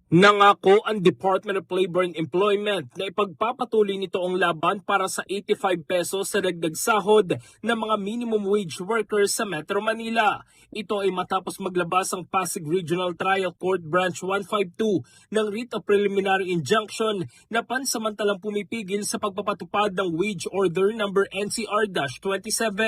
Nangako ang Department of Labor and Employment na ipagpapatuloy nito ang laban para sa 85 pesos sa dagdag sahod ng mga minimum wage workers sa Metro Manila. Ito ay matapos maglabas ang Pasig Regional Trial Court Branch 152 ng Writ of Preliminary Injunction na pansamantalang pumipigil sa pagpapatupad ng Wage Order No. NCR-27.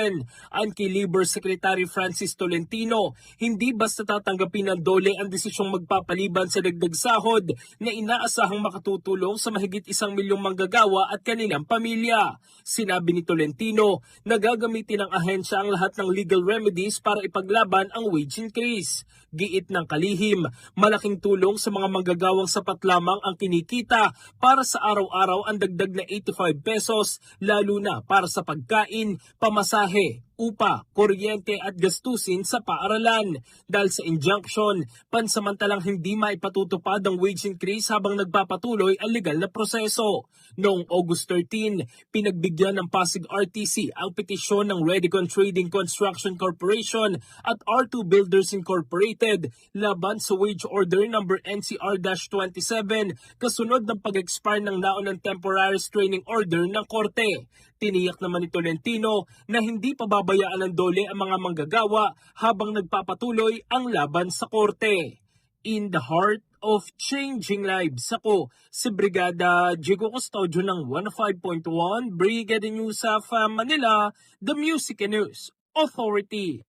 Ayon kay Labor Secretary Francis Tolentino, hindi basta tatanggapin ng DOLE ang desisyong magpapaliban sa dagdag sahod na inaasahang makatutulong sa mahigit 1 milyong manggagawa at kanilang pamilya. Sinabi ni Tolentino na gagamitin ng ahensya ang lahat ng legal remedies para ipaglaban ang wage increase. Giit ng kalihim, malaking tulong sa mga manggagawang sapat lamang ang kinikita para sa araw-araw ang dagdag na 85 pesos, lalo na para sa pagkain, pamasahe, upa, kuryente at gastusin sa paaralan. Dahil sa injunction, pansamantalang hindi maipatutupad ang wage increase habang nagpapatuloy ang legal na proseso. Noong August 13, pinagbigyan ng Pasig RTC ang petisyon ng Redicon Trading Construction Corporation at R2 Builders Incorporated laban sa Wage Order No. NCR-27 kasunod ng pag-expire ng naunang temporary restraining order ng korte. Tiniyak naman ni Tolentino na hindi pababayaan ng DOLE ang mga manggagawa habang nagpapatuloy ang laban sa korte. In the heart of changing lives, ako si Brigada Jigo Custodio ng 105.1 Brigada News of Manila, the Music and News Authority.